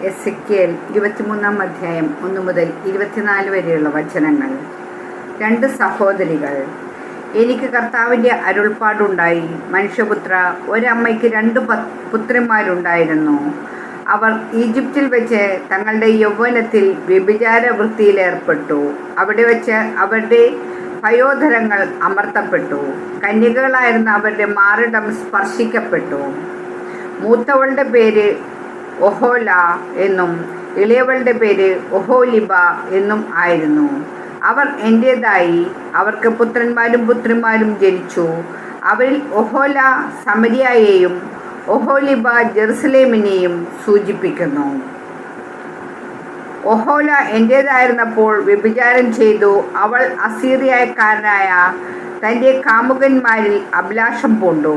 Ezekiel 23 അധ്യായം 1 മുതൽ 24 വരെയുള്ള വചനങ്ങൾ. 2 സഹോദരികൾ. എനിക്ക് കർത്താവിൻ്റെ അരുൾപ്പാടുണ്ടായി, മനുഷ്യപുത്ര, ഒരമ്മയ്ക്ക് 2 പുത്രിമാരുണ്ടായിരുന്നു. അവർ ഈജിപ്തിൽ വെച്ച് തങ്ങളുടെ യൗവനത്തിൽ വ്യഭിചാര വൃത്തിയിലേർപ്പെട്ടു. അവിടെ വെച്ച് അവരുടെ പയോധരങ്ങൾ അമർത്തപ്പെട്ടു. കന്യകകളായിരുന്ന അവരുടെ മാറിടം സ്പർശിക്കപ്പെട്ടു. മൂത്തവളുടെ പേര് ഒഹോല എന്നും ഇളയവളുടെ പേര് ഒഹോലിബ എന്നും ആയിരുന്നു. അവർ എൻ്റേതായി. അവർക്ക് പുത്രന്മാരും പുത്രിമാരും ജനിച്ചു. അവരിൽ ഒഹോല സമരിയയെയും ഒഹോലിബ ജെറുസലേമിനെയും സൂചിപ്പിക്കുന്നു. ഒഹോല എൻ്റേതായിരുന്നപ്പോൾ വ്യഭിചാരം ചെയ്തു. അവൾ അസീറിയക്കാരനായ തൻ്റെ കാമുകന്മാരിൽ അഭിലാഷം പൂണ്ടു.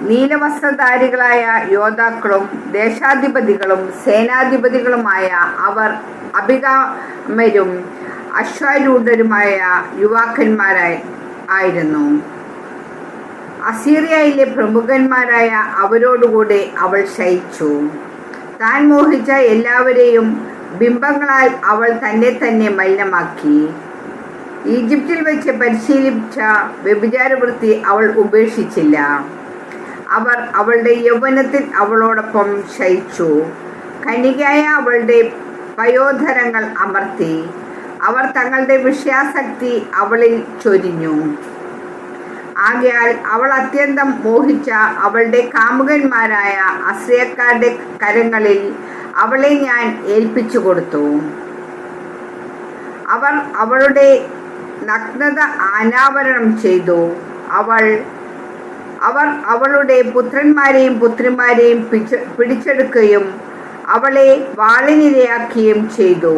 നീലവസ്ത്രധാരികളായ യോദ്ധാക്കളും ദേശാധിപതികളും സേനാധിപതികളുമായ അവർ അഭികാമരും അശ്വാരൂഢരുമായ യുവാക്കന്മാരായിരുന്നു. അസീറിയയിലെ പ്രമുഖന്മാരായ അവരോടുകൂടെ അവൾ ശയിച്ചു. താൻ മോഹിച്ച എല്ലാവരെയും ബിംബങ്ങളാൽ അവൾ തന്നെ മലിനമാക്കി. ഈജിപ്തിൽ വെച്ച് പരിശീലിച്ച വ്യഭിചാരവൃത്തി അവൾ ഉപേക്ഷിച്ചില്ല. അവർ അവളുടെ യൗവനത്തിൽ അവളോടൊപ്പം ശയിച്ചു. കന്യകയായ അവളുടെ പയോധരങ്ങൾ അമർത്തി. അവർ തങ്ങളുടെ വിഷയാസക്തി അവളിൽ ചൊരിഞ്ഞു. ആകയാൽ അവൾ അത്യന്തം മോഹിച്ച അവളുടെ കാമുകന്മാരായ അസീറിയക്കാരുടെ കരങ്ങളിൽ അവളെ ഞാൻ ഏൽപ്പിച്ചു കൊടുത്തു. അവർ അവളുടെ നഗ്നത അനാവരണം ചെയ്തു. അവർ അവളുടെ പുത്രന്മാരെയും പുത്രിമാരെയും പിടിച്ചെടുക്കുകയും അവളെ വാളിനിരയാക്കുകയും ചെയ്തു.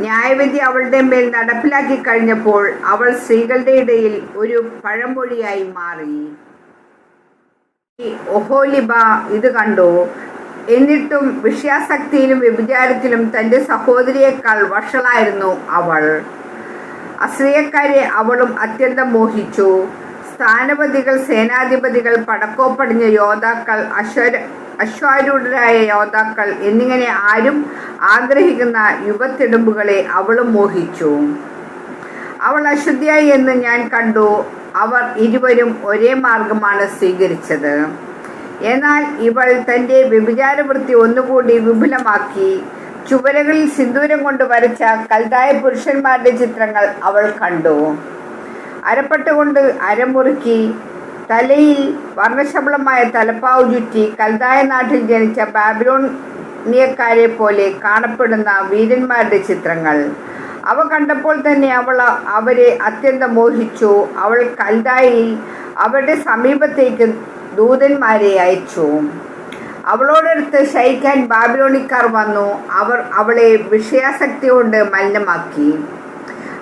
ന്യായവിധി അവളുടെ മേൽ നടപ്പിലാക്കി കഴിഞ്ഞപ്പോൾ അവൾ സ്ത്രീകളുടെ ഇടയിൽ ഒരു പഴമൊഴിയായി മാറി. ഒഹോലിബ ഇത് കണ്ടു. എന്നിട്ടും വിഷയാസക്തിയിലും വ്യഭിചാരത്തിലും തൻ്റെ സഹോദരിയേക്കാൾ വഷളായിരുന്നു അവൾ. അസീറിയക്കാരെ അവളും അത്യന്തം മോഹിച്ചു. സ്ഥാനപതികൾ, സേനാധിപതികൾ, പടക്കോപ്പടിഞ്ഞ യോദ്ധാക്കൾ, അശ്വാരൂഢരായ യോദ്ധാക്കൾ എന്നിങ്ങനെ ആരും ആഗ്രഹിക്കുന്ന യുവത്തിടുമ്പുകളെ അവളും മോഹിച്ചു. അവൾ അശുദ്ധിയായി എന്ന് ഞാൻ കണ്ടു. അവർ ഇരുവരും ഒരേ മാർഗമാണ് സ്വീകരിച്ചത്. എന്നാൽ ഇവൾ തൻ്റെ വ്യഭിചാരവൃത്തി ഒന്നുകൂടി വിപുലമാക്കി. ചുവരുകളിൽ സിന്ദൂരം കൊണ്ട് വരച്ച കൽദായ പുരുഷന്മാരുടെ ചിത്രങ്ങൾ അവൾ കണ്ടു. അരപ്പട്ടുകൊണ്ട് അരമുറുക്കി തലയിൽ വർണ്ണശബളമായ തലപ്പാവ് ചുറ്റി കൽദായ നാട്ടിൽ ജനിച്ച ബാബിലോണിയക്കാരെ പോലെ കാണപ്പെടുന്ന വീരന്മാരുടെ ചിത്രങ്ങൾ അവ കണ്ടപ്പോൾ തന്നെ അവൾ അവരെ അത്യന്തം മോഹിച്ചു. അവൾ കൽദായയിൽ അവരുടെ സമീപത്തേക്ക് ദൂതന്മാരെ അയച്ചു. അവളോടടുത്ത് ശയിക്കാൻ ബാബിലോണിക്കാർ വന്നു. അവർ അവളെ വിഷയാസക്തി കൊണ്ട് മലിനമാക്കി.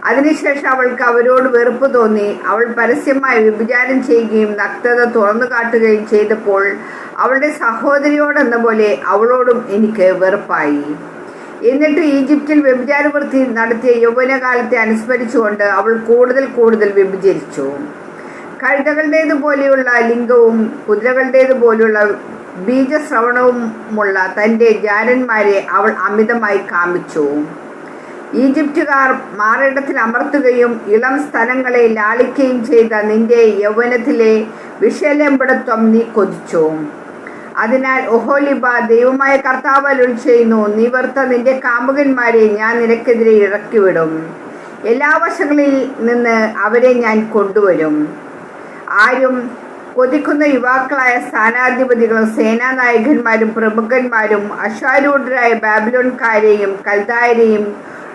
അതിനുശേഷം അവൾക്ക് അവരോട് വെറുപ്പ് തോന്നി. അവൾ പരസ്യമായി വ്യഭിചാരം ചെയ്യുകയും നഗ്നത തുറന്നു കാട്ടുകയും ചെയ്തപ്പോൾ അവളുടെ സഹോദരിയോടെന്ന പോലെ അവളോടും എനിക്ക് വെറുപ്പായി. എന്നിട്ട് ഈജിപ്തിൽ വ്യഭിചാരവൃത്തി നടത്തിയ യൗവനകാലത്തെ അനുസ്മരിച്ചുകൊണ്ട് അവൾ കൂടുതൽ വ്യഭിചരിച്ചു. കഴുതകളുടേതുപോലെയുള്ള ലിംഗവും കുതിരകളുടേതുപോലെയുള്ള ബീജശ്രവണവുമുള്ള തൻ്റെ ജാരന്മാരെ അവൾ അമിതമായി കാമിച്ചു. ഈജിപ്തുകാർ മാറിടത്തിൽ അമർത്തുകയും ഇളം സ്ഥലങ്ങളെ ലാളിക്കുകയും ചെയ്ത നിന്റെ യൗവനത്തിലെ വിഷയലംബടത്വം നീ കൊതിച്ചു. അതിനാൽ ഒഹോലിബ, ദൈവമായ കർത്താവ് അരുൾ ചെയ്യുന്നു, നീ വെറുത്ത നിന്റെ കാമുകന്മാരെ ഞാൻ നിനക്കെതിരെ ഇറക്കിവിടും. എല്ലാ വശങ്ങളിൽ നിന്ന് അവരെ ഞാൻ കൊണ്ടുവരും. ആരും കൊതിക്കുന്ന യുവാക്കളായ സ്ഥാനാധിപതികളും സേനാനായകന്മാരും പ്രമുഖന്മാരും അശ്വാരൂഢരായ ബാബിലോൺകാരെയും കൽദായരെയും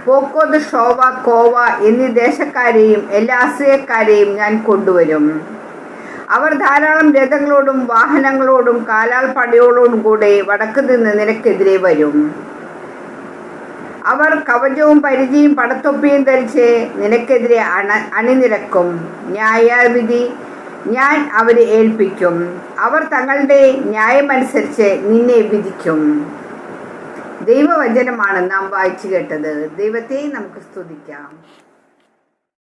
പോക്കോദ്, ഷോവ, കോവ എന്നീ ദേശക്കാരെയും എല്ലാ അസീറിയക്കാരെയും ഞാൻ കൊണ്ടുവരും. അവർ ധാരാളം രഥങ്ങളോടും വാഹനങ്ങളോടും കാലാൾ പടയോടും കൂടെ വടക്ക് നിന്ന് നിനക്കെതിരെ വരും. അവർ കവചവും പരിചയും പടത്തൊപ്പിയും ധരിച്ച് നിനക്കെതിരെ അണിനിരക്കും. ന്യായവിധി ഞാൻ അവരെ ഏൽപ്പിക്കും. അവർ തങ്ങളുടെ ന്യായമനുസരിച്ച് നിന്നെ വിധിക്കും. ദൈവവചനമാണ് നാം വായിച്ചു കേട്ടത്. ദൈവത്തെ നമുക്ക് സ്തുതിക്കാം.